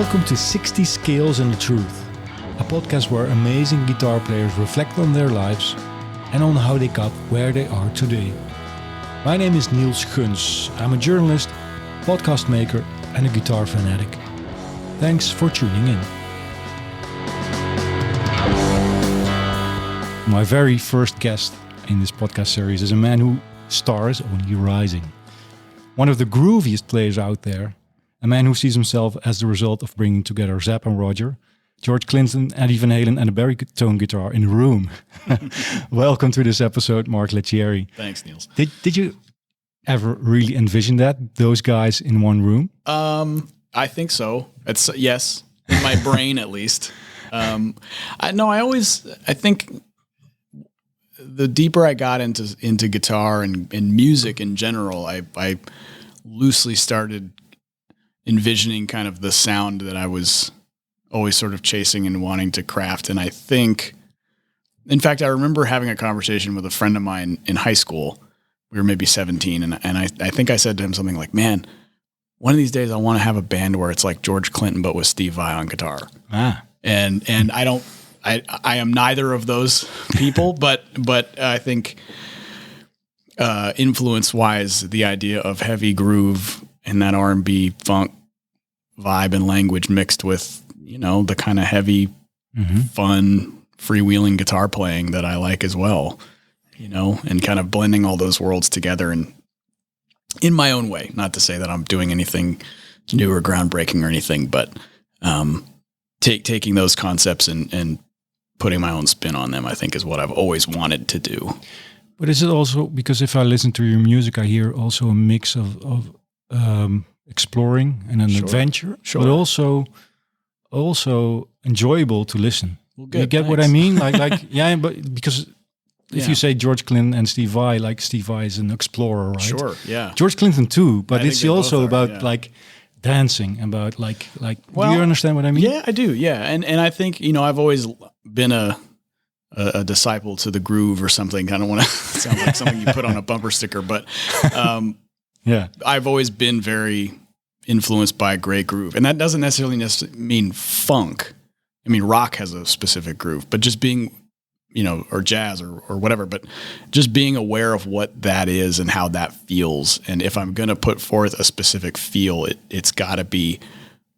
Welcome to 60 Scales and the Truth, a podcast where amazing guitar players reflect on their lives and on how they got where they are today. My name is Niels. I'm a journalist, podcast maker and a guitar fanatic. Thanks for tuning in. My very first guest in this podcast series is a man who stars only rising. One of the grooviest players out there, a man who sees himself as the result of bringing together Zapp and Roger, George Clinton, Eddie Van Halen, and a baritone guitar in a room. Welcome to this episode, Mark Lettieri. Thanks, Niels. Did you ever really envision that, those guys in one room? I think so. It's yes, in my brain at least. I think the deeper I got into guitar and music in general, I loosely started envisioning kind of the sound that I was always sort of chasing and wanting to craft. And I think, in fact, I remember having a conversation with a friend of mine in high school. We were maybe 17. And I think I said to him something like, man, one of these days I want to have a band where it's like George Clinton, but with Steve Vai on guitar. And I am neither of those people, but I think influence wise, the idea of heavy groove and that R&B funk vibe and language mixed with, the kind of heavy, fun, freewheeling guitar playing that I like as well, and kind of blending all those worlds together and in my own way. Not to say that I'm doing anything new or groundbreaking or anything, but taking those concepts and putting my own spin on them, I think is what I've always wanted to do. But is it also, because if I listen to your music, I hear also a mix of exploring and an adventure, but also enjoyable to listen. Well, good, you get thanks. what I mean? Like, yeah, but because if you say George Clinton and Steve Vai, like Steve Vai is an explorer, right? Sure, yeah. George Clinton too, but it's also about like dancing, about like. Well, do you understand what I mean? Yeah, I do. Yeah, and I think I've always been a disciple to the groove or something. I don't want to sound like something you put on a bumper sticker, but yeah, I've always been very influenced by great groove, and that doesn't necessarily mean funk. I mean, rock has a specific groove, but just being, or jazz or whatever, but just being aware of what that is and how that feels. And if I'm going to put forth a specific feel, it's got to be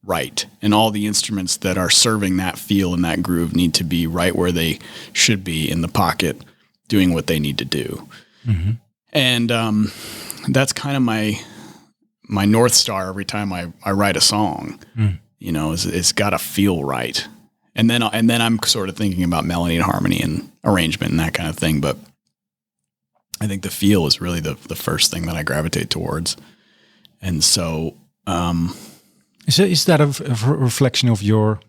right. And all the instruments that are serving that feel and that groove need to be right where they should be in the pocket, doing what they need to do. Mm-hmm. And that's kind of my North Star every time I write a song. It's got to feel right. And then I'm sort of thinking about melody and harmony and arrangement and that kind of thing. But I think the feel is really the first thing that I gravitate towards. And so, is that a reflection of your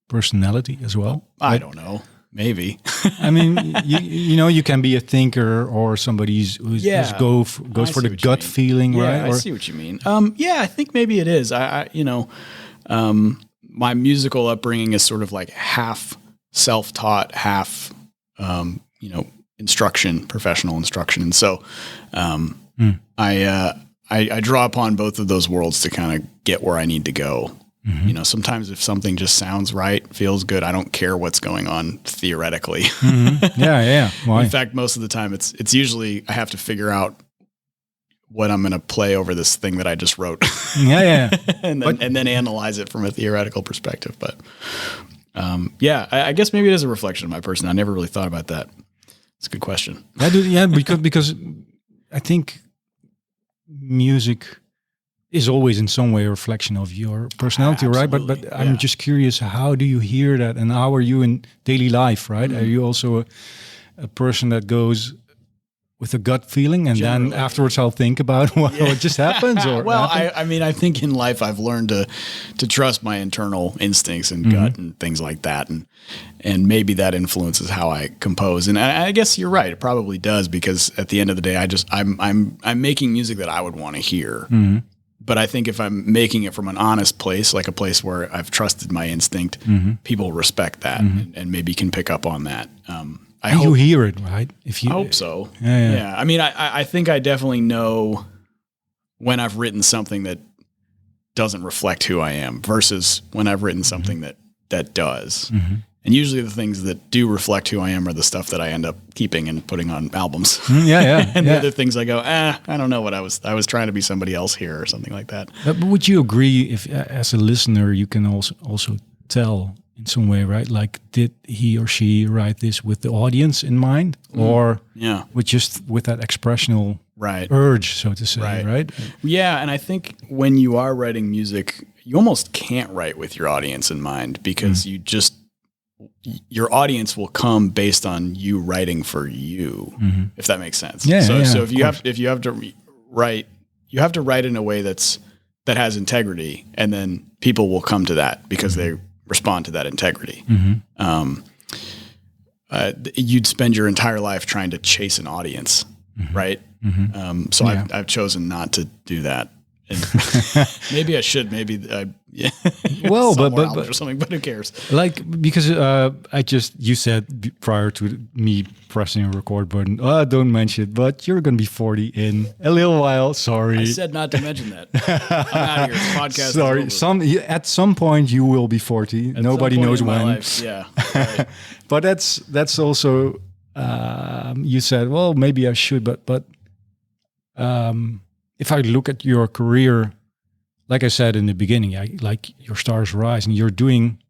personality as well? I don't know. Maybe. I mean, you can be a thinker or somebody who goes for the gut feeling, right? I see what you mean. I think maybe it is. My musical upbringing is sort of like half self-taught, half, instruction, professional instruction. And so, I draw upon both of those worlds to kind of get where I need to go. Mm-hmm. Sometimes if something just sounds right, feels good, I don't care what's going on theoretically. Mm-hmm. Yeah. Why? In fact, most of the time it's usually I have to figure out what I'm going to play over this thing that I just wrote. Yeah. and then analyze it from a theoretical perspective. But I guess maybe it is a reflection of my person. I never really thought about that. It's a good question. Because I think music is always in some way a reflection of your personality, right? But I'm just curious, how do you hear that, and how are you in daily life, right? Mm-hmm. Are you also a person that goes with a gut feeling, and then afterwards I'll think about what just happens? Or I think in life I've learned to trust my internal instincts and gut and things like that, and maybe that influences how I compose. And I guess you're right; it probably does, because at the end of the day, I'm making music that I would want to hear. Mm-hmm. But I think if I'm making it from an honest place, like a place where I've trusted my instinct, people respect that and maybe can pick up on that. I hope, you hear it, right? I hope so. Yeah. I mean, I think I definitely know when I've written something that doesn't reflect who I am versus when I've written something that does. And usually the things that do reflect who I am are the stuff that I end up keeping and putting on albums. And the other things I go, I don't know what I was trying to be somebody else here or something like that. But would you agree if as a listener, you can also tell in some way, right? Like, did he or she write this with the audience in mind or with that expressional urge, so to say, right? Yeah. And I think when you are writing music, you almost can't write with your audience in mind because your audience will come based on you writing for you, if that makes sense. So if you have to write, you have to write in a way that has integrity, and then people will come to that because they respond to that integrity. You'd spend your entire life trying to chase an audience, right? So I've chosen not to do that. And maybe I should. Maybe well, but or something. But who cares? Like, because you said prior to me pressing a record button, don't mention it, but you're going to be 40 in a little while. Sorry, I said not to mention that. I'm out of here. This podcast. Sorry, at some point you will be 40. Nobody knows when. Yeah, right. But that's also you said, well, maybe I should, but. If I look at your career, like I said in the beginning, like your stars rise, and you're doing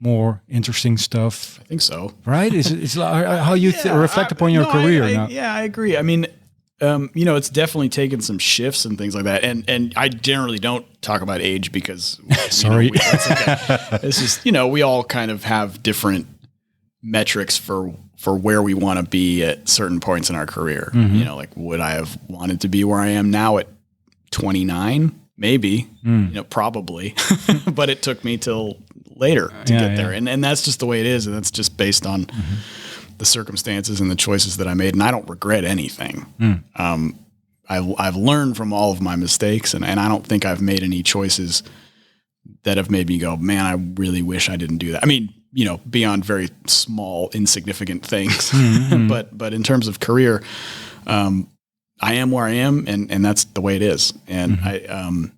more interesting stuff. I think so. Right? It's like how you reflect upon your career now. Yeah, I agree. I mean, it's definitely taken some shifts and things like that. And I generally don't talk about age because sorry, that's okay. It's just we all kind of have different metrics for where we want to be at certain points in our career. Like, would I have wanted to be where I am now at 29? Maybe, probably, but it took me till later to get there. And that's just the way it is. And that's just based on the circumstances and the choices that I made. And I don't regret anything. I've learned from all of my mistakes, and I don't think I've made any choices that have made me go, man, I really wish I didn't do that. I mean, beyond very small, insignificant things. But in terms of career, I am where I am, and that's the way it is. And I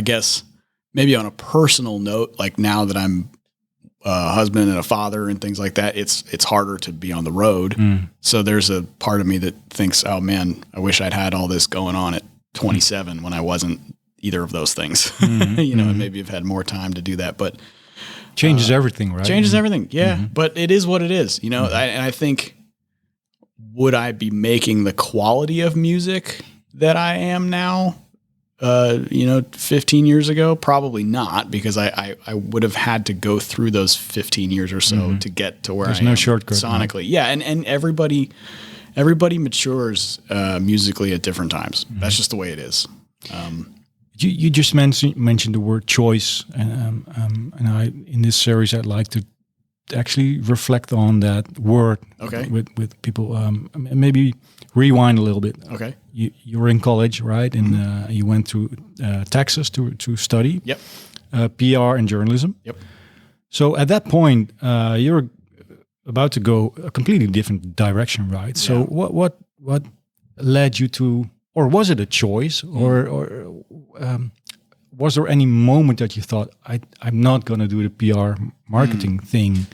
guess maybe on a personal note, like now that I'm a husband and a father and things like that, it's harder to be on the road. So there's a part of me that thinks, oh man, I wish I'd had all this going on at 27 when I wasn't either of those things, and maybe have had more time to do that, but changes everything, right? Changes everything. Yeah. But it is what it is, and I think, would I be making the quality of music that I am now, 15 years ago? Probably not, because I would have had to go through those 15 years or so to get to where There's I am no shortcut, sonically. Right? Yeah. And everybody matures musically at different times. That's just the way it is. You just mentioned the word choice, and in this series I'd like to actually reflect on that word. Okay. With people, maybe rewind a little bit. Okay. You were in college, right? And you went to Texas to study. Yep. PR and journalism. Yep. So at that point, you're about to go a completely different direction, right? Yeah. So what led you to? Or was it a choice, or was there any moment that you thought, I'm not going to do the PR marketing thing,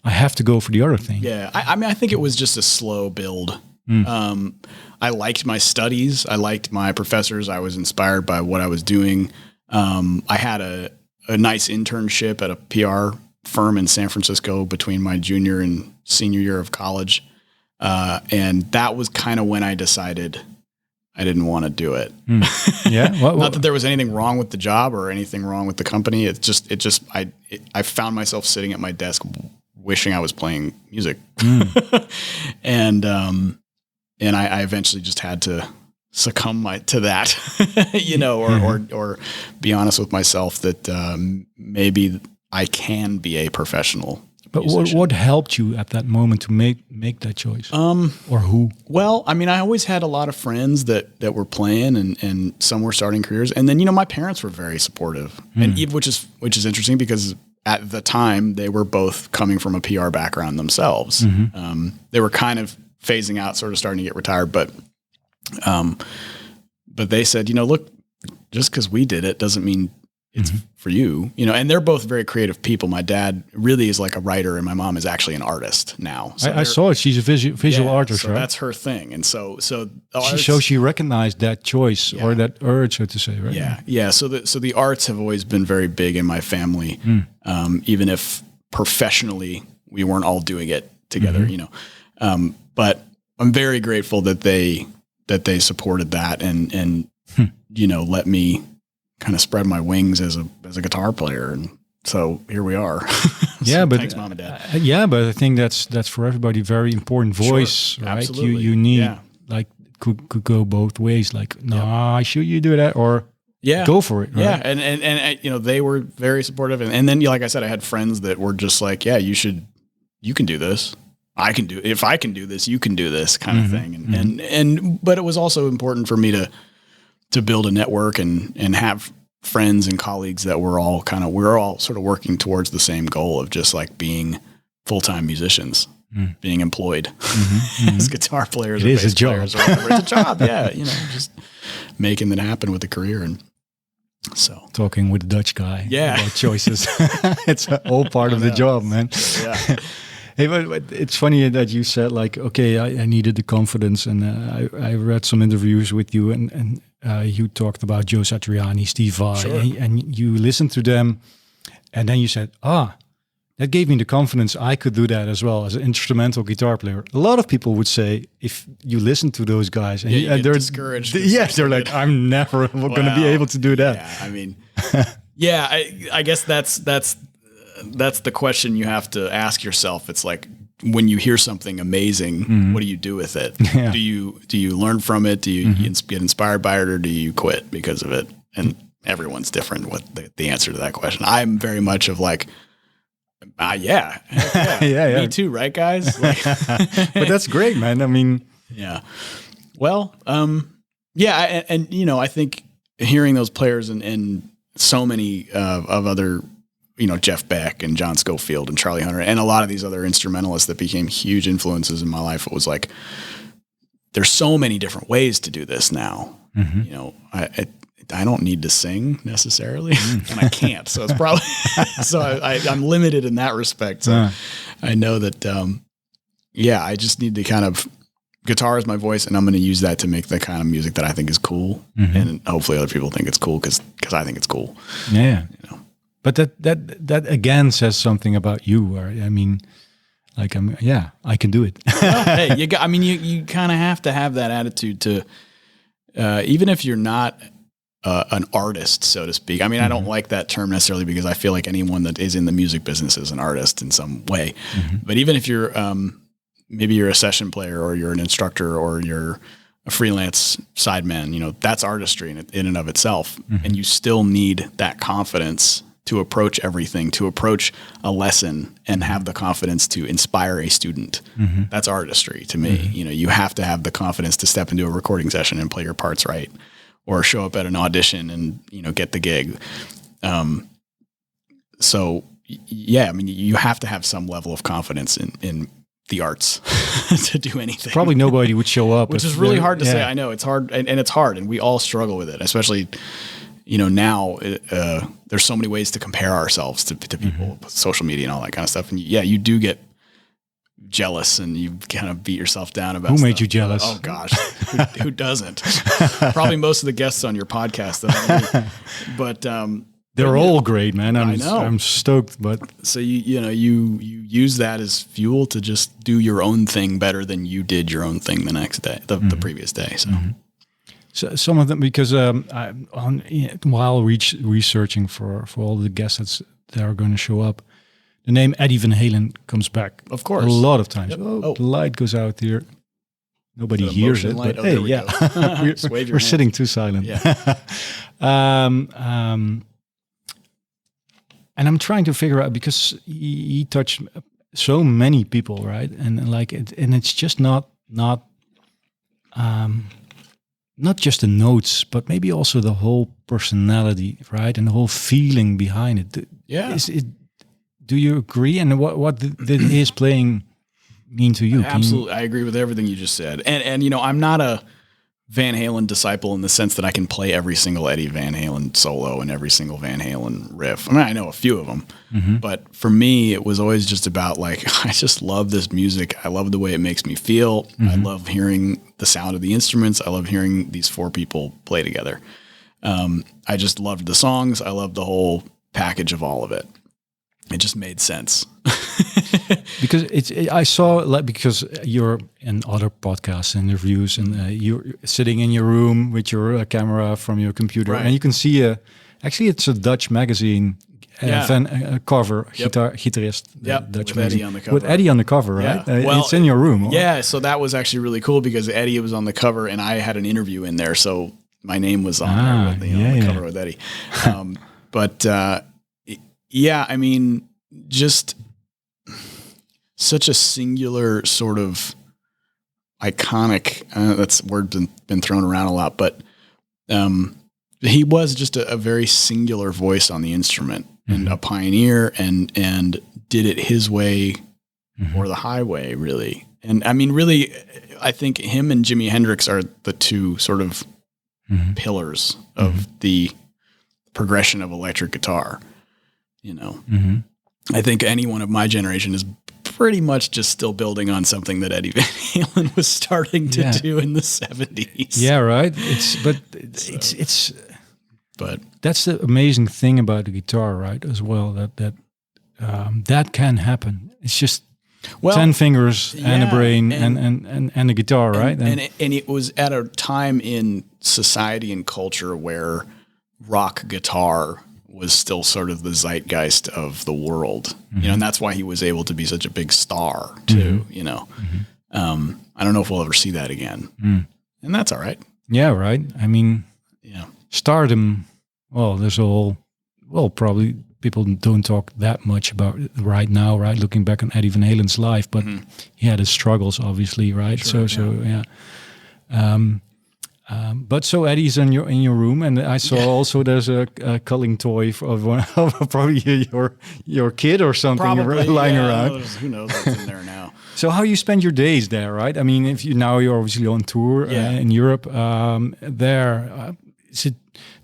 I have to go for the other thing? Yeah, I mean, I think it was just a slow build. I liked my studies. I liked my professors. I was inspired by what I was doing. I had a nice internship at a PR firm in San Francisco between my junior and senior year of college. And that was kind of when I decided I didn't want to do it. Yeah. Not that there was anything wrong with the job or anything wrong with the company. I found myself sitting at my desk wishing I was playing music. And I eventually just had to succumb to that, or be honest with myself that maybe I can be a professional. But what helped you at that moment to make that choice? Or who? Well, I mean, I always had a lot of friends that were playing, and some were starting careers. And then, my parents were very supportive, and which is interesting because at the time they were both coming from a PR background themselves. They were kind of phasing out, sort of starting to get retired, but they said, look, just because we did it doesn't mean it's for you, you know, and they're both very creative people. My dad really is like a writer and my mom is actually an artist now. So I saw it. She's a visual artist, so right? that's her thing. And so she recognized that choice or that urge, so to say, right? Yeah. Yeah. So the arts have always been very big in my family. Even if professionally we weren't all doing it together, you know, but I'm very grateful that they supported that and you know, let me kind of spread my wings as a guitar player. And so here we are. Yeah, but thanks, Mom and Dad. Yeah, but I think that's for everybody very important voice, Sure, right? absolutely. You need like could go both ways. Like, no, should you do that or go for it? Right? Yeah, and you know, they were very supportive. And then, like I said, I had friends that were just like, yeah, you can do this. If I can do this, you can do this kind of thing. But it was also important for me to build a network and have friends and colleagues that we're all sort of working towards the same goal of just like being full-time musicians, being employed as guitar players. It is a job. Or whatever. It's a job. Yeah. You know, just making that happen with a career. And so talking with the Dutch guy about choices. It's all part of the job, man. Yeah. Hey, but it's funny that you said like, okay, I needed the confidence, and I read some interviews with you, and you talked about Joe Satriani, Steve Vai, and you listened to them, and then you said, that gave me the confidence I could do that as well as an instrumental guitar player. A lot of people would say if you listen to those guys, and they're discouraged. They're like, I'm never going to be able to do that. Yeah, I mean, I guess that's the question you have to ask yourself. It's like when you hear something amazing, what do you do with it? Yeah. Do you learn from it? Do you get inspired by it, or do you quit because of it? And everyone's different what the answer to that question. I'm very much of like, yeah, me too, right, guys? Like, but that's great, man. I mean, yeah. Well, and you know, I think hearing those players and so many of other, you know, Jeff Beck and John Scofield and Charlie Hunter and a lot of these other instrumentalists that became huge influences in my life. It was like, there's so many different ways to do this now. You know, I don't need to sing necessarily and I can't. So it's probably, I'm limited in that respect. So I know that, I just need to kind of, guitar is my voice, and I'm going to use that to make the kind of music that I think is cool. And hopefully other people think it's cool because I think it's cool. Yeah. You know? But that again says something about you. Right? I mean, like I can do it. Well, hey, you kind of have to have that attitude to, even if you're not an artist, so to speak. I mean, I don't like that term necessarily because I feel like anyone that is in the music business is an artist in some way. But even if you're, maybe you're a session player or you're an instructor or you're a freelance sideman, you know, that's artistry in and of itself. And you still need that confidence to approach everything, to approach a lesson and have the confidence to inspire a student. That's artistry to me. You know, you have to have the confidence to step into a recording session and play your parts right, or show up at an audition and, you know, get the gig. So yeah, I mean, you have to have some level of confidence in the arts to do anything. Probably nobody would show up. Which is really hard to say. I know it's hard and it's hard and we all struggle with it, especially, you know, now there's so many ways to compare ourselves to people, social media and all that kind of stuff. And you do get jealous and you kind of beat yourself down about who made you jealous. Oh gosh, who doesn't? Probably most of the guests on your podcast. But they're all great, man. I know. I'm stoked. But so you use that as fuel to just do your own thing better than you did your own thing the next day, the previous day. So some of them, because while researching for all the guests that are going to show up, the name Eddie Van Halen comes back. Of course, a lot of times. Yep. The light goes out here. Nobody hears it, but hey, we're sitting too silent. Yeah. And I'm trying to figure out, because he touched so many people, right? And like and it's just not just the notes, but maybe also the whole personality, right? And the whole feeling behind it. Yeah. Do you agree? And what did his playing mean to you? Absolutely. I agree with everything you just said. And you know, I'm not a Van Halen disciple in the sense that I can play every single Eddie Van Halen solo and every single Van Halen riff. I mean, I know a few of them, but for me, it was always just about like, I just love this music. I love the way it makes me feel. I love hearing the sound of the instruments. I love hearing these four people play together. I just loved the songs. I loved the whole package of all of it. It just made sense. Because I saw, like, because you're in other podcasts and interviews, and you're sitting in your room with your camera from your computer, and you can see actually it's a Dutch magazine cover, guitarist, Dutch with magazine Eddie on the cover. with Eddie on the cover, right? It's in your room. Yeah, so that was actually really cool because Eddie was on the cover, and I had an interview in there, so my name was on there with on the cover with Eddie. But I mean, just such a singular sort of iconic, that's word been thrown around a lot, but he was just a very singular voice on the instrument and a pioneer and did it his way or the highway, really. And I mean, really, I think him and Jimi Hendrix are the two sort of pillars of the progression of electric guitar, you know. I think anyone of my generation is pretty much just still building on something that Eddie Van Halen was starting to do in the 70s. Yeah, right. But that's the amazing thing about the guitar, right? As well, that can happen. It's just 10 fingers and a brain and a guitar, right? And it was at a time in society and culture where rock guitar was still sort of the zeitgeist of the world, you know, and that's why he was able to be such a big star too, you know. I don't know if we'll ever see that again, and that's all right. Yeah, right. I mean, stardom. Well, probably people don't talk that much about it right now, right? Looking back on Eddie Van Halen's life, but he had his struggles, obviously, right? Sure, but so Eddie's in your room, and I saw also there's a culling toy of one of probably your kid or something lying around. Who knows what's in there now? So how you spend your days there, right? I mean, you're obviously on tour in Europe.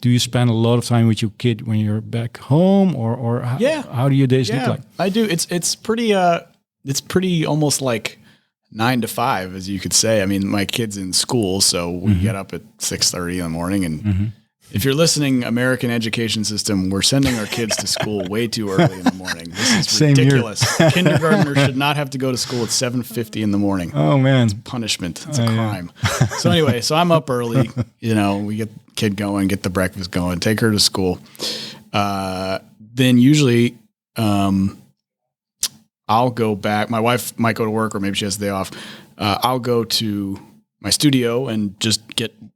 Do you spend a lot of time with your kid when you're back home, or how do your days look like? I do. It's pretty almost like 9 to 5, as you could say. I mean, my kid's in school, so we get up at 6:30 in the morning. And if you're listening, American education system, we're sending our kids to school way too early in the morning. This is ridiculous. A kindergartner should not have to go to school at 7:50 in the morning. Oh man, it's punishment. It's a crime. So anyway, so I'm up early. You know, we get the kid going, get the breakfast going, take her to school. Then usually, I'll go back. My wife might go to work, or maybe she has the day off. I'll go to my studio and just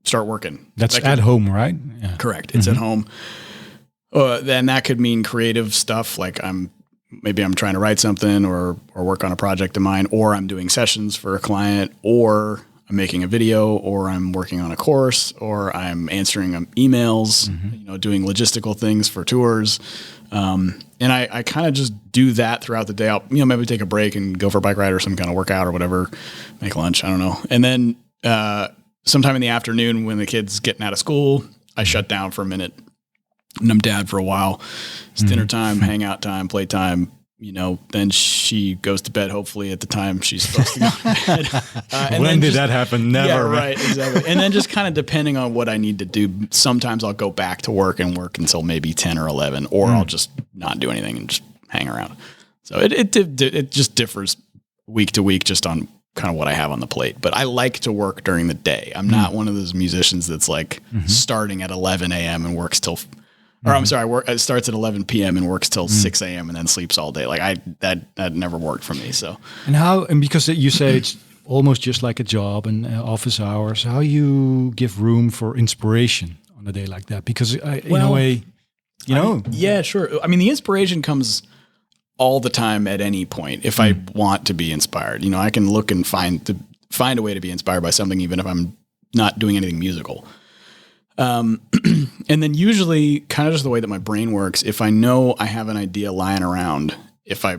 start working. That's at home, right? Yeah. Correct. It's at home. Then that could mean creative stuff, like I'm trying to write something or work on a project of mine, or I'm doing sessions for a client, or I'm making a video, or I'm working on a course, or I'm answering emails, you know, doing logistical things for tours. And I kind of just do that throughout the day. I'll, you know, maybe take a break and go for a bike ride or some kind of workout or whatever, make lunch. I don't know. And then, sometime in the afternoon when the kid's getting out of school, I shut down for a minute and I'm dad for a while. It's dinner time, hangout time, playtime, you know, then she goes to bed, hopefully at the time she's supposed to go to bed. When did that happen? Never. Yeah, right. Exactly. And then just kind of depending on what I need to do, sometimes I'll go back to work and work until maybe 10 or 11, or I'll just not do anything and just hang around. So it just differs week to week, just on kind of what I have on the plate. But I like to work during the day. I'm not one of those musicians that's like starting at 11 a.m. and works till, or I'm sorry, it starts at 11 p.m. and works till 6 a.m. and then sleeps all day. Like that never worked for me. So, and because you say it's almost just like a job and office hours, how you give room for inspiration on a day like that? Because in a way, you know. Yeah, sure. I mean, the inspiration comes all the time at any point. If I want to be inspired, you know, I can look and find a way to be inspired by something, even if I'm not doing anything musical. And then usually kind of just the way that my brain works, if I know I have an idea lying around, if I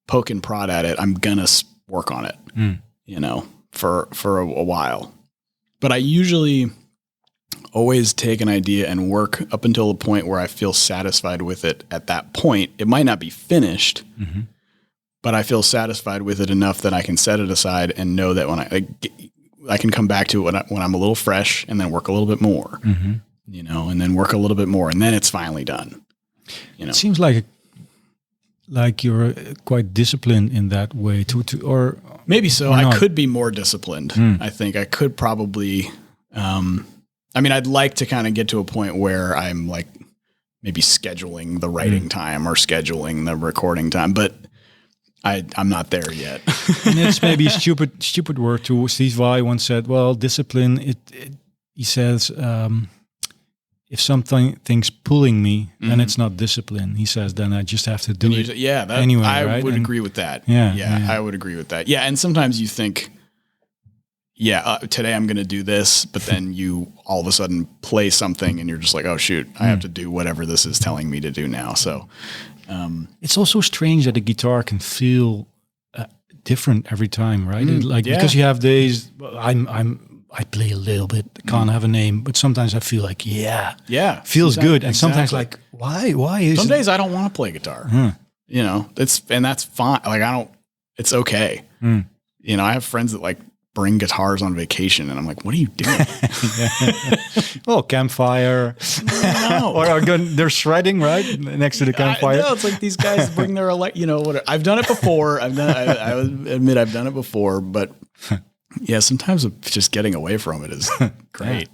poke and prod at it, I'm going to work on it, you know, for a while. but I usually always take an idea and work up until the point where I feel satisfied with it. At that point, it might not be finished, but I feel satisfied with it enough that I can set it aside and know that when I can come back to it when I'm a little fresh, and then work a little bit more, you know, and then work a little bit more, and then it's finally done. You know, it seems like you're quite disciplined in that way or maybe so. Or I not. could be more disciplined. I think I could probably, I mean, I'd like to kind of get to a point where I'm like maybe scheduling the writing time or scheduling the recording time, but I'm not there yet. And it's maybe a stupid word too. Steve Vai once said, well, discipline, he says, if something's pulling me, then it's not discipline. He says, then I just have to do it. Anyway, I would agree with that. Yeah, I would agree with that. Yeah. And sometimes you think, today I'm going to do this, but then you all of a sudden play something and you're just like, oh shoot, I have to do whatever this is telling me to do now. So, it's also strange that a guitar can feel different every time, right? Because you have days, I play a little bit, can't have a name, but sometimes I feel like, feels good. And sometimes like, why is some days I don't want to play guitar, you know, and that's fine. Like it's okay. You know, I have friends that like bring guitars on vacation and I'm like, what are you doing? Well, campfire. No. Or they're shredding right next to the campfire. No, it's like these guys bring their I've done it before. I would admit I've done it before, but yeah, sometimes just getting away from it is great.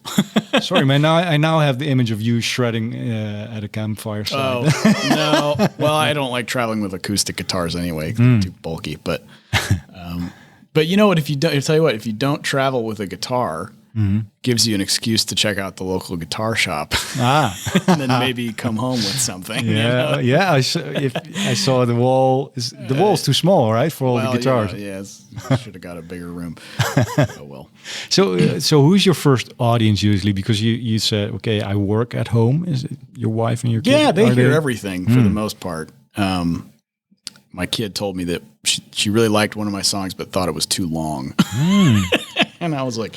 Sorry, man. Now I have the image of you shredding at a campfire side. Oh, no. Well, I don't like traveling with acoustic guitars anyway. They're too bulky, but you know what? If you don't travel with a guitar, gives you an excuse to check out the local guitar shop, and then maybe come home with something. Yeah, you know? I saw the wall. The wall's too small, right, for all the guitars. I should have got a bigger room. Oh well. So who's your first audience usually? Because you said, okay, I work at home. Is it your wife and your kid? Yeah, they hear everything for the most part. My kid told me that she really liked one of my songs, but thought it was too long. And I was like,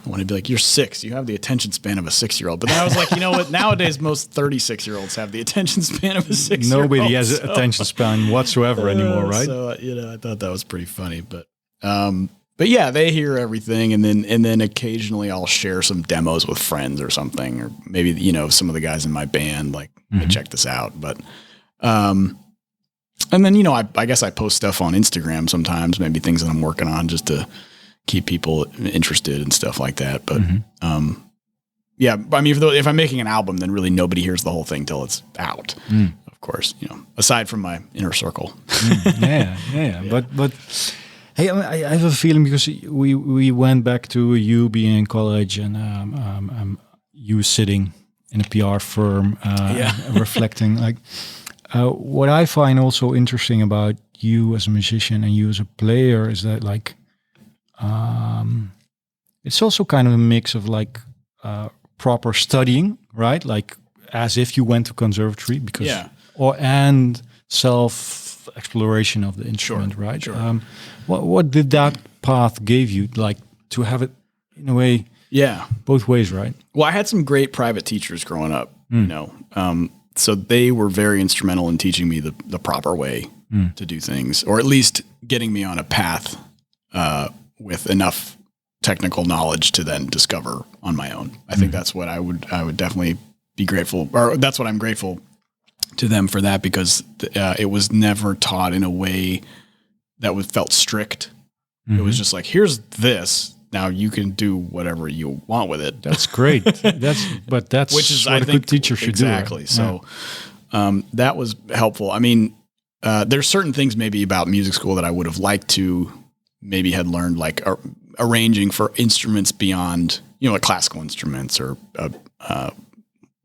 I want to be like, you're 6. You have the attention span of a 6-year-old. But then I was like, you know what? Nowadays, most 36-year-olds have the attention span of a 6-year-old. Nobody has an attention span whatsoever anymore, right? So, you know, I thought that was pretty funny. But yeah, they hear everything. And then occasionally I'll share some demos with friends or something. Or maybe, you know, some of the guys in my band, like, hey, check this out. But and then, you know, I guess I post stuff on Instagram sometimes, maybe things that I'm working on just to keep people interested and stuff like that. But, yeah, I mean, if I'm making an album, then really nobody hears the whole thing till it's out, of course, you know, aside from my inner circle. Yeah. But hey, I have a feeling because we went back to you being in college and you sitting in a PR firm, reflecting like, what I find also interesting about you as a musician and you as a player is that like, it's also kind of a mix of like proper studying, right? Like as if you went to conservatory and self exploration of the instrument, right? Sure. What did that path give you, like to have it in a way? Yeah, both ways, right? Well, I had some great private teachers growing up, you know. So they were very instrumental in teaching me the proper way to do things, or at least getting me on a path with enough technical knowledge to then discover on my own. I think that's what I would definitely be grateful, or that's what I'm grateful to them for that, because it was never taught in a way that felt strict. It was just like, here's this. Now you can do whatever you want with it. That's great. That's what a good teacher should do. Exactly. So that was helpful. I mean, there's certain things maybe about music school that I would have liked to maybe had learned, like arranging for instruments beyond, you know, like classical instruments or,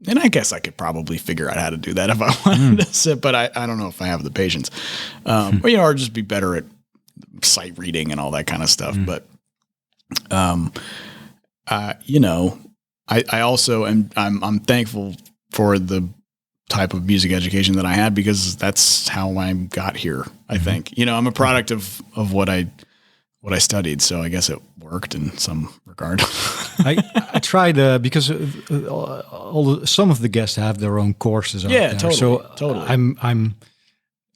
and I guess I could probably figure out how to do that if I wanted to sit, but I don't know if I have the patience, or, you know, or just be better at sight reading and all that kind of stuff. But, you know, I also I'm thankful for the type of music education that I had, because that's how I got here. I think, you know, I'm a product of what I what I studied. So I guess it worked in some regard. I tried because some of the guests have their own courses out there. Totally. So Totally. I'm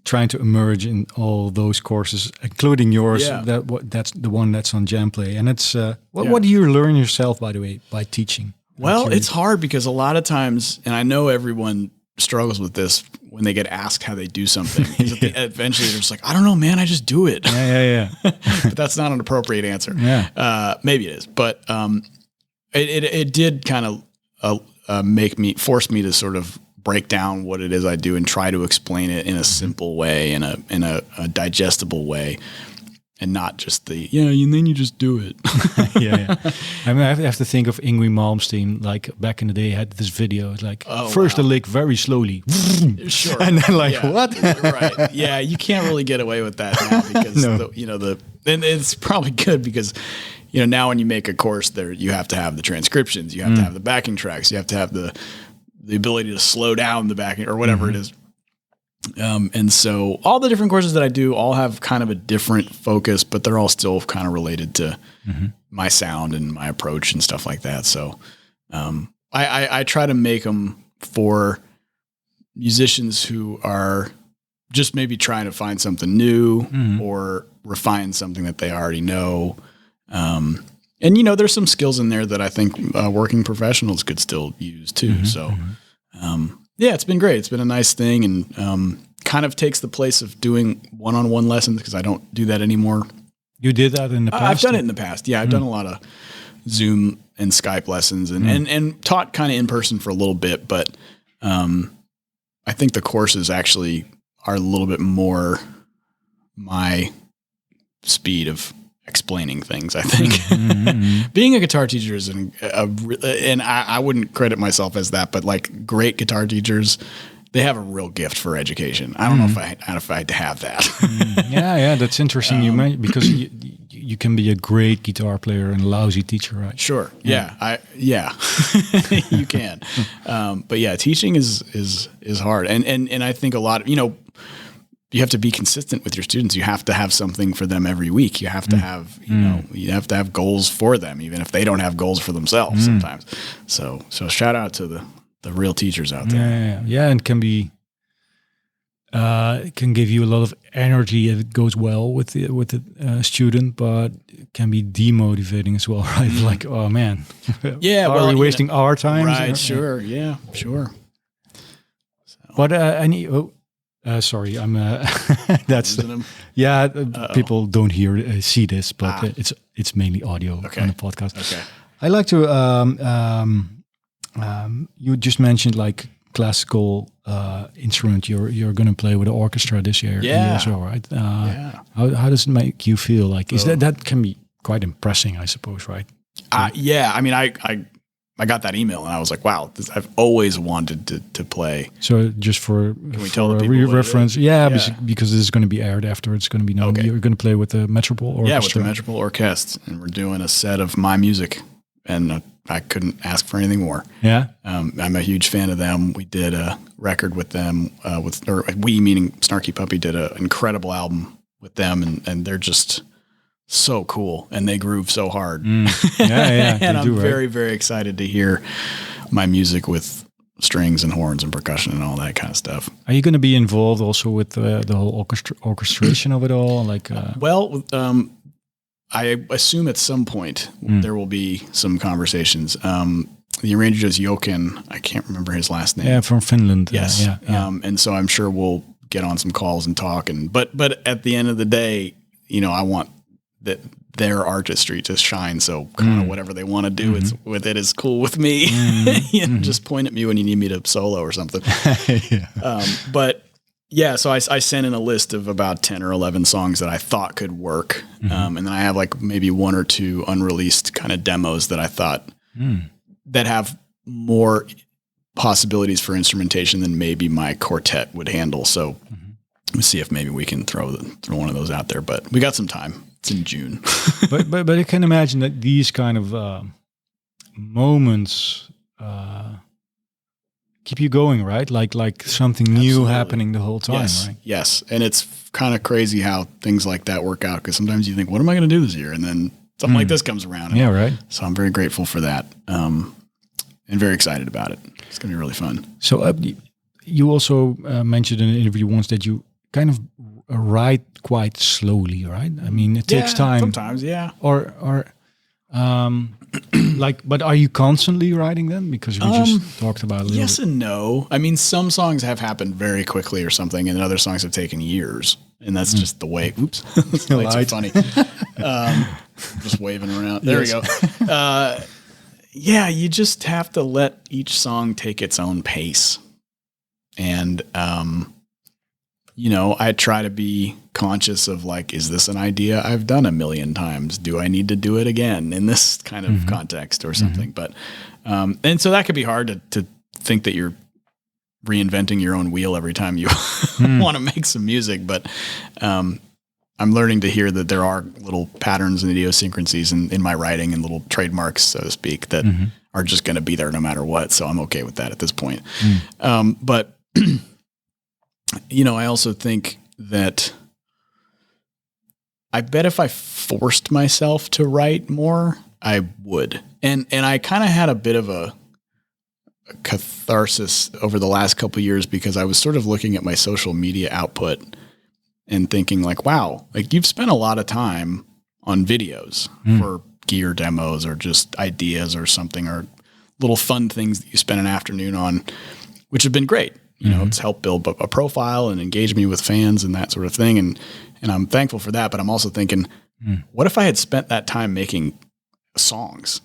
trying to emerge in all those courses, including yours. Yeah. That's the one that's on Jamplay. And it's what do you learn yourself, by the way, by teaching? Well, it's hard because a lot of times, and I know everyone struggles with this when they get asked how they do something. Eventually they're just like, I don't know, man, I just do it. Yeah. But that's not an appropriate answer. Yeah. Maybe it is, but it did kind of force me to sort of break down what it is I do and try to explain it in a simple way, in a digestible way, and not just and then you just do it. yeah. I mean, I have to think of Yngwie Malmsteen. Like back in the day, had this video. It's like first the lick very slowly, sure, and then like what? Right? Yeah, you can't really get away with that now because and it's probably good because now when you make a course, there you have to have the transcriptions, you have to have the backing tracks, you have to have the ability to slow down the backing or whatever it is. And so all the different courses that I do all have kind of a different focus, but they're all still kind of related to my sound and my approach and stuff like that. So I try to make them for musicians who are just maybe trying to find something new or refine something that they already know. And there's some skills in there that I think working professionals could still use too. So it's been great. It's been a nice thing, and kind of takes the place of doing one-on-one lessons because I don't do that anymore. You did that in the past? I've done it in the past. Yeah, I've done a lot of Zoom and Skype lessons and taught kind of in person for a little bit, but I think the courses actually are a little bit more my speed of explaining things, I think. Being a guitar teacher is and I wouldn't credit myself as that, but like great guitar teachers, they have a real gift for education. I don't know if I had to have that. Yeah, that's interesting. You mentioned because you can be a great guitar player and a lousy teacher, right? Sure. Yeah. You can. But yeah, teaching is hard, and I think a lot of you have to be consistent with your students. You have to have something for them every week. You have to have, you have to have goals for them, even if they don't have goals for themselves sometimes. So shout out to the real teachers out there. Yeah. And it can give you a lot of energy if it goes well with the student, but it can be demotivating as well, right? Like, oh man, are we wasting our time? Right. Sure. Yeah. Sure. So. But sorry, I'm. That's people don't see this, but it's mainly audio on the podcast. Okay. I like to. You just mentioned like classical instrument. You're going to play with the orchestra this year. Yeah. As well, right? How does it make you feel? Like is that can be quite impressive, I suppose, right? Yeah. I mean, I got that email and I was like, wow, I've always wanted to play. So just for reference, because this is going to be aired after it's going to be known. Okay. You're going to play with the Metropole Orchestra. Yeah, with the Metropole Orchestra, and we're doing a set of my music, and I couldn't ask for anything more. Yeah. I'm a huge fan of them. We did a record with them, we meaning Snarky Puppy did an incredible album with them, and they're just so cool, and they groove so hard. Yeah, and I'm very, very excited to hear my music with strings and horns and percussion and all that kind of stuff. Are you going to be involved also with the whole orchestration of it all? Like, I assume at some point there will be some conversations. The arranger is Jokin. I can't remember his last name. Yeah, from Finland. Yes. Yeah. And so I'm sure we'll get on some calls and talk. But at the end of the day, I want their artistry to shine. So kind of whatever they want to do with it is cool with me. Just point at me when you need me to solo or something. So I sent in a list of about 10 or 11 songs that I thought could work. And then I have like maybe one or two unreleased kind of demos that I thought that have more possibilities for instrumentation than maybe my quartet would handle. So let's see if maybe we can throw one of those out there, but we got some time. It's in June. but I can imagine that these kind of moments keep you going, right? Like something new Absolutely. happening the whole time, Yes, right? yes. And it's kind of crazy how things like that work out, because sometimes you think, what am I going to do this year? And then something like this comes around. And Yeah, right. So I'm very grateful for that, and very excited about it. It's going to be really fun. So you also mentioned in an interview once that you kind of write quite slowly, right? I mean, it takes time. Sometimes, yeah. Or like, but are you constantly writing then? Because we just talked about a little Yes bit. and no. I mean, some songs have happened very quickly or something, and other songs have taken years. And that's just the way. Oops, the lights are funny. Just waving around. There we go. Yeah, you just have to let each song take its own pace. And, I try to be conscious of like, is this an idea I've done a million times? Do I need to do it again in this kind of context or something? But, and so that could be hard to think that you're reinventing your own wheel every time you want to make some music. But, I'm learning to hear that there are little patterns and idiosyncrasies in my writing and little trademarks, so to speak, that are just going to be there no matter what. So I'm okay with that at this point. But, I also think that I bet if I forced myself to write more, I would. And I kind of had a bit of a catharsis over the last couple of years, because I was sort of looking at my social media output and thinking like, wow, like you've spent a lot of time on videos for gear demos or just ideas or something, or little fun things that you spend an afternoon on, which have been great. It's helped build a profile and engage me with fans and that sort of thing. And I'm thankful for that. But I'm also thinking, what if I had spent that time making songs,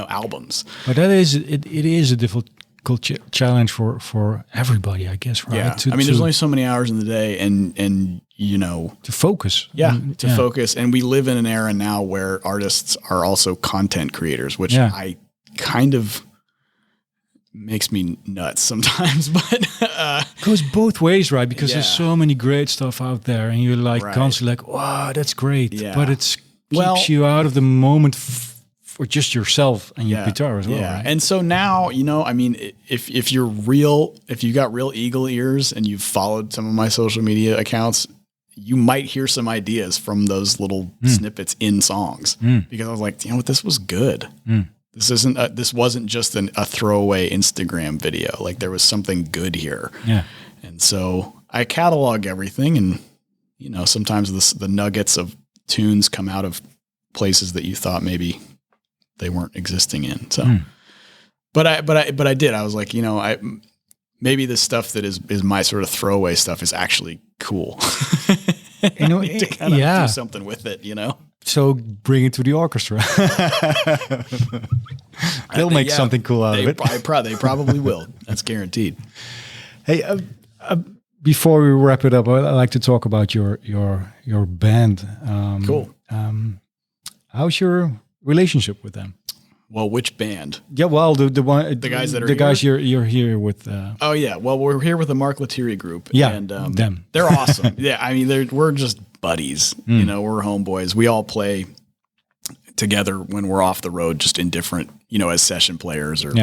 albums? But that is, it is a difficult challenge for everybody, I guess, right? Yeah. There's only so many hours in the day, and to focus. Focus. And we live in an era now where artists are also content creators, which I kind of makes me nuts sometimes, but goes both ways, right? Because there's so many great stuff out there, and you're like constantly like, wow, that's great. Yeah. But it keeps you out of the moment for just yourself and your guitar as well. Yeah. Right? And so now, if you got real eagle ears and you've followed some of my social media accounts, you might hear some ideas from those little snippets in songs, because I was like, this was good. This wasn't just a throwaway Instagram video. Like there was something good here. Yeah. And so I catalog everything, and, sometimes the nuggets of tunes come out of places that you thought maybe they weren't existing in. So, but I did, I was like, maybe the stuff that is my sort of throwaway stuff is actually cool. To kind of do something with it, So bring it to the orchestra. They'll make something cool out of it. They probably will. That's guaranteed. Hey, before we wrap it up, I'd like to talk about your band. Cool. How's your relationship with them? Well, which band? Yeah, well, the guys that are the guys you're here with. Oh yeah, well, we're here with the Mark Lettieri group. Yeah, and them. They're awesome. Yeah, we're just buddies. We're homeboys. We all play together when we're off the road, just in different, as session players or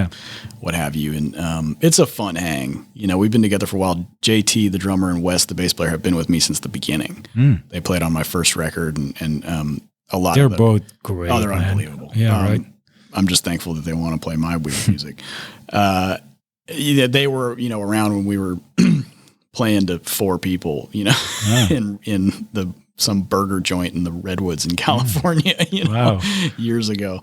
what have you. And it's a fun hang. We've been together for a while. JT, the drummer, and Wes, the bass player, have been with me since the beginning. They played on my first record, and a lot. They're both great. Oh, they're unbelievable. Yeah, right. I'm just thankful that they want to play my weird music. They were, around when we were playing to 4 people, in some burger joint in the Redwoods in California, years ago.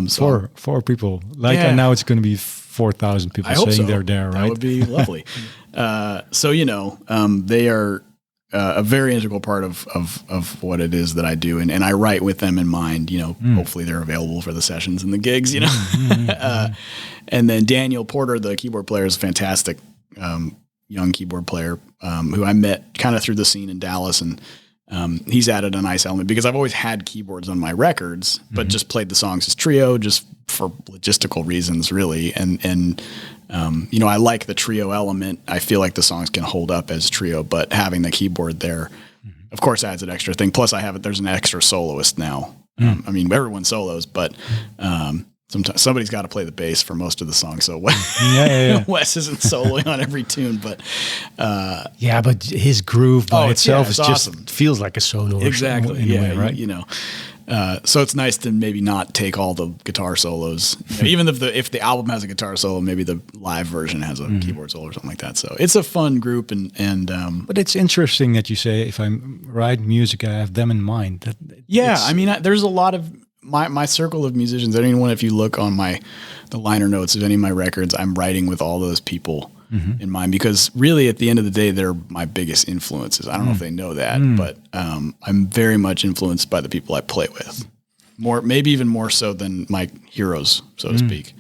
So 4 people. And now it's going to be 4,000 people saying they're there, right? That would be lovely. They are a very integral part of what it is that I do. And I write with them in mind, hopefully they're available for the sessions and the gigs, and then Daniel Porter, the keyboard player, is a fantastic young keyboard player who I met kind of through the scene in Dallas. And he's added a nice element, because I've always had keyboards on my records, but just played the songs as trio just for logistical reasons, really. And I like the trio element. I feel like the songs can hold up as trio, but having the keyboard there, of course, adds an extra thing. Plus, there's an extra soloist now. Everyone solos, but sometimes somebody's got to play the bass for most of the song. So Wes isn't soloing on every tune, but but his groove by itself is awesome. Just feels like a solo. Exactly. In a way, right? You know. So it's nice to maybe not take all the guitar solos. Even if the album has a guitar solo, maybe the live version has a keyboard solo or something like that. So it's a fun group, and but it's interesting that you say, if I write music, I have them in mind. I mean, there's a lot of my circle of musicians. Anyone, if you look on the liner notes of any of my records, I'm writing with all those people in mind, because really at the end of the day, they're my biggest influences. I don't know if they know that, but I'm very much influenced by the people I play with, maybe even more so than my heroes, so to speak.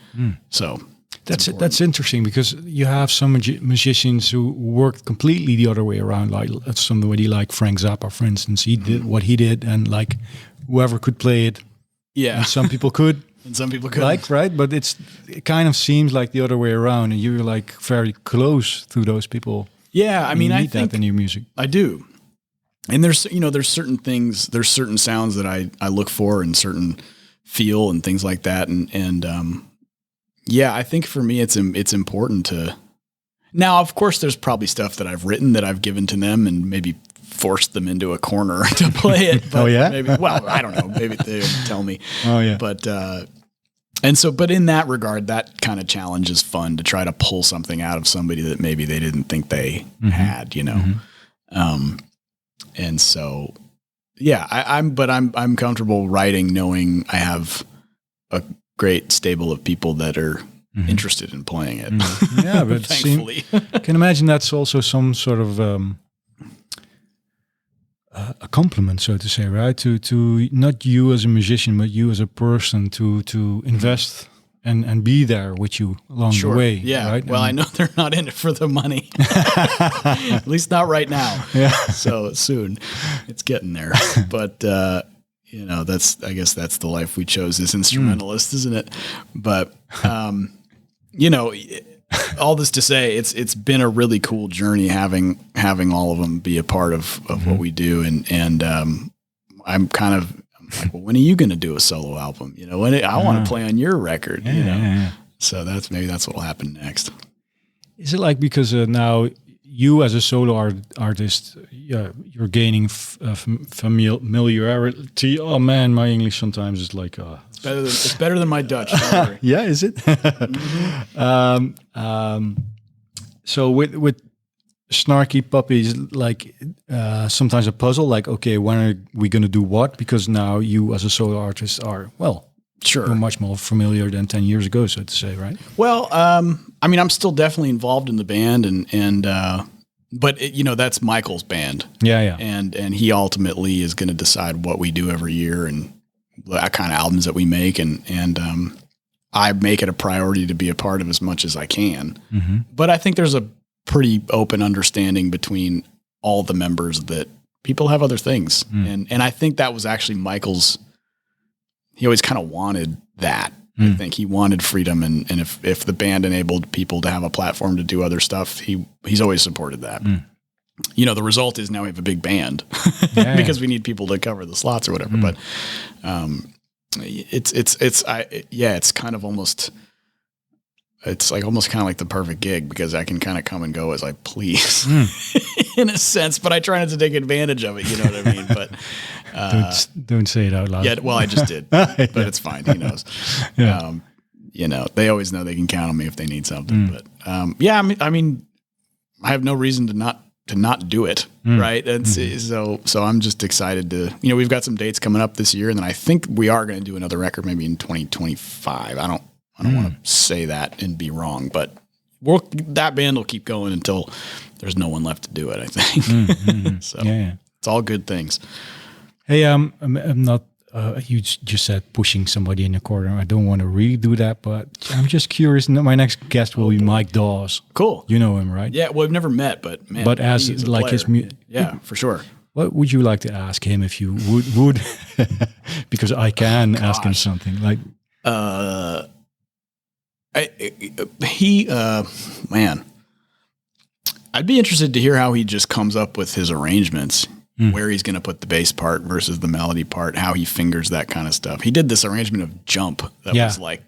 So that's interesting, because you have some musicians who work completely the other way around, like somebody like Frank Zappa, for instance. He did what he did, and like whoever could play it, and some people could. And some people could, right? But it kind of seems like the other way around, and you're like very close to those people. Yeah, I mean, I think that in your music. I do. And there's certain things, there's certain sounds that I look for, and certain feel and things like that. And I think for me it's important to. Now, of course, there's probably stuff that I've written that I've given to them and maybe forced them into a corner to play it. But maybe, well, I don't know. Maybe they would tell me. But but in that regard, that kind of challenge is fun, to try to pull something out of somebody that maybe they didn't think they had, you know? And so, I'm comfortable writing, knowing I have a great stable of people that are interested in playing it. Yeah, but thankfully. I can imagine that's also some sort of a compliment, so to say, right? To not you as a musician, but you as a person, to invest and be there with you along the way. Yeah. Right? Well, I know they're not in it for the money. At least not right now. Yeah. So soon. It's getting there. But I guess that's the life we chose as instrumentalists, isn't it? But all this to say, it's been a really cool journey having all of them be a part of what we do, and I'm kind of like, well, when are you going to do a solo album? You know, when I want to play on your record. So that's what will happen next. Is it like, because now you as a solo artist, you're gaining familiarity? Oh man, my English sometimes is like it's better than my Dutch. Yeah, is it? So with Snarky Puppies, like sometimes a puzzle, like, okay, when are we going to do what? Because now you as a solo artist are, you're much more familiar than 10 years ago, so to say, right? Well, I mean, I'm still definitely involved in the band, but that's Michael's band. Yeah. And he ultimately is going to decide what we do every year and that kind of albums that we make. And I make it a priority to be a part of as much as I can. But I think there's a pretty open understanding between all the members that people have other things. And I think that was actually Michael's. He always kind of wanted that. I think he wanted freedom, and if the band enabled people to have a platform to do other stuff, he's always supported that. The result is now we have a big band because we need people to cover the slots or whatever. But it's kind of almost. It's like almost kind of like the perfect gig, because I can kind of come and go as I please in a sense, but I try not to take advantage of it. You know what I mean? But don't say it out loud. Yeah, well, I just did, but it's fine. He knows. Yeah. They always know they can count on me if they need something. But I mean, I have no reason to not do it. Right. And so I'm just excited to, we've got some dates coming up this year, and then I think we are going to do another record maybe in 2025. I don't want to say that and be wrong, but that band will keep going until there's no one left to do it, I think. So it's all good things. Hey, I'm not, you just said pushing somebody in the corner. I don't want to really do that, but I'm just curious. My next guest will be Mike Dawes. Cool. You know him, right? Yeah, well, I've never met, but man. But as like his yeah, for sure. What would you like to ask him if you would? Because I can ask him something like, man, I'd be interested to hear how he just comes up with his arrangements. where he's going to put the bass part versus the melody part, how he fingers that kind of stuff. He did this arrangement of Jump that was like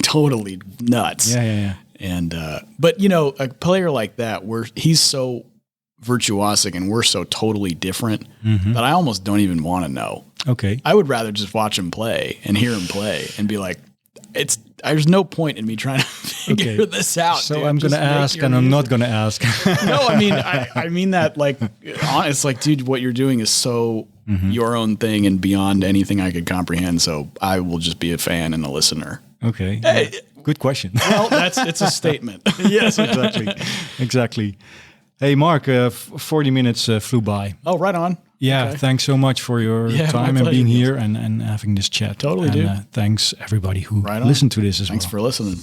totally nuts. Yeah. And, but you know, a player like that, where he's so virtuosic and we're so totally different that I almost don't even want to know. Okay. I would rather just watch him play and hear him play and be like, there's no point in me trying to figure this out. So dude. I'm going to ask and I'm not going to ask. No, I mean, I mean that like, it's like, dude, what you're doing is so your own thing and beyond anything I could comprehend. So I will just be a fan and a listener. Okay. Hey, good question. Well, it's a statement. Yes, exactly. Hey, Mark, 40 minutes flew by. Oh, right on. Yeah, Okay. thanks so much for your time and being here and having this chat. Totally, and, dude. Thanks everybody who Right on. listened to this as Thanks well. for listening.